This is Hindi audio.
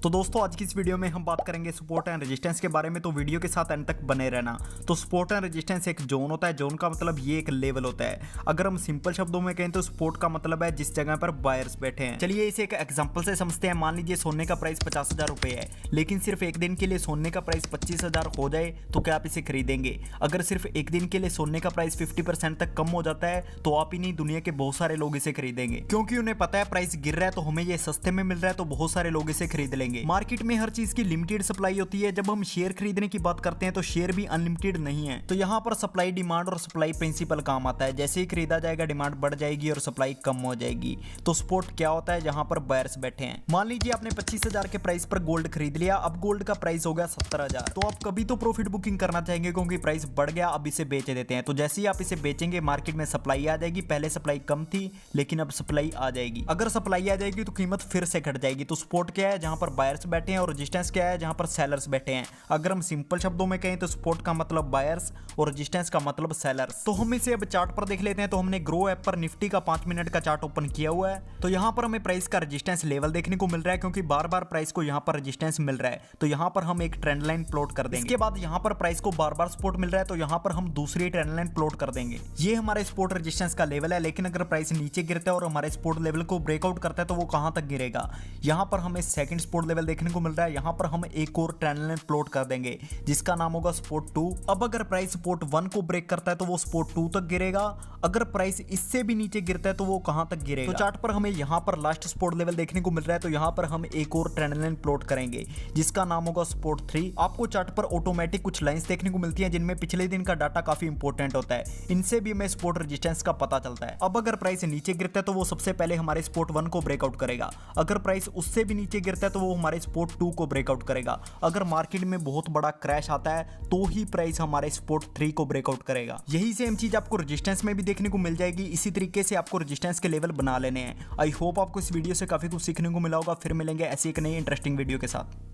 तो दोस्तों आज की इस वीडियो में हम बात करेंगे सपोर्ट एंड रेजिस्टेंस के बारे में, तो वीडियो के साथ एंड तक बने रहना। तो सपोर्ट एंड रेजिस्टेंस एक जोन होता है, जोन का मतलब ये एक लेवल होता है। अगर हम सिंपल शब्दों में कहें तो सपोर्ट का मतलब है जिस जगह पर बायर्स बैठे हैं। चलिए इसे एक एग्जांपल से समझते हैं। मान लीजिए सोने का प्राइस 50,000 रुपए है, लेकिन सिर्फ एक दिन के लिए सोने का प्राइस 25,000 हो जाए तो क्या आप इसे खरीदेंगे? अगर सिर्फ एक दिन के लिए सोने का प्राइस 50% तक कम हो जाता है तो आप ही नहीं दुनिया के बहुत सारे लोग इसे खरीदेंगे, क्योंकि उन्हें पता है प्राइस गिर रहा है तो हमें ये सस्ते में मिल रहा है, तो बहुत सारे लोग इसे खरीद लेंगे। मार्केट में हर चीज की लिमिटेड सप्लाई होती है। जब हम शेयर खरीदने की बात करते हैं तो शेयर भी अनलिमिटेड नहीं है। तो यहाँ पर सप्लाई डिमांड और सप्लाई प्रिंसिपल काम आता है। जैसे ही खरीदा जाएगा डिमांड बढ़ जाएगी और सप्लाई कम हो जाएगी। तो सपोर्ट क्या होता है? जहां पर बायर्स बैठे हैं। मान लीजिए आपने 25,000 के प्राइस पर गोल्ड खरीद लिया, अब गोल्ड का प्राइस हो गया 70,000, तो आप कभी तो प्रॉफिट बुकिंग करना चाहेंगे क्योंकि प्राइस बढ़ गया, अब इसे बेच देते हैं। तो जैसे ही आप इसे बेचेंगे मार्केट में सप्लाई आ जाएगी। पहले सप्लाई कम थी लेकिन अब सप्लाई आ जाएगी। अगर सप्लाई आ जाएगी तो कीमत फिर से घट जाएगी। तो सपोर्ट क्या है? जहां पर बायर्स बैठे हैं। और रेजिस्टेंस क्या है? जहां पर सेलर्स बैठे हैं। अगर हम सिंपल शब्दों में कहें तो सपोर्ट का मतलब बायर्स और रेजिस्टेंस का मतलब सेलर्स। तो हम इसे अब चार्ट पर देख लेते हैं। तो हमने ग्रो ऐप पर निफ्टी का 5 मिनट का चार्ट ओपन किया हुआ है। तो यहां पर हमें प्राइस का रेजिस्टेंस लेवल देखने को मिल रहा है, क्योंकि बार बार प्राइस को यहां पर रेजिस्टेंस मिल रहा है। तो यहां पर हम एक ट्रेंड लाइन प्लॉट कर देंगे। इसके बाद यहां पर प्राइस को बार बार सपोर्ट मिल रहा है, तो यहां पर हम दूसरी ट्रेंड लाइन प्लॉट कर देंगे। ये हमारे सपोर्ट रेजिस्टेंस का लेवल है। लेकिन अगर प्राइस नीचे गिरता है और हमारे सपोर्ट लेवल को ब्रेकआउट करता है तो वो कहां तक गिरेगा? यहां पर हमें सेकंड सपोर्ट लेवल देखने को मिल रहा है। यहां पर हम एक और ट्रेंड लाइन प्लॉट कर देंगे जिसका नाम होगा सपोर्ट 2। अब अगर प्राइस सपोर्ट 1 को ब्रेक करता है तो वो सपोर्ट 2 तक गिरेगा। अगर प्राइस इससे भी नीचे गिरता है तो वो कहां तक गिरेगा? तो चार्ट पर हमें यहां पर लास्ट सपोर्ट लेवल देखने को मिल रहा है। तो यहां पर हम एक और ट्रेंड लाइन प्लॉट करेंगे जिसका नाम होगा सपोर्ट 3। आपको चार्ट पर ऑटोमेटिक कुछ लाइंस देखने को मिलती हैं जिनमें पिछले दिन का डाटा काफी इंपॉर्टेंट होता है। इनसे भी हमें सपोर्ट रेजिस्टेंस का पता चलता है। अब अगर प्राइस नीचे गिरता है तो वो सबसे पहले हमारे सपोर्ट 1 को ब्रेकआउट करेगा। अगर प्राइस उससे भी नीचे गिरता है तो वो हमारे सपोर्ट 2 को ब्रेकआउट करेगा। अगर मार्केट में बहुत बड़ा क्रैश आता है तो ही प्राइस हमारे सपोर्ट 3 को ब्रेकआउट करेगा। यही सेम चीज आपको रेजिस्टेंस में भी देखने को मिल जाएगी। इसी तरीके से आपको रेजिस्टेंस के लेवल बना लेने हैं। आई होप आपको इस वीडियो से काफी कुछ सीखने को मिला होगा। फिर मिलेंगे ऐसी एक नई इंटरेस्टिंग वीडियो के साथ।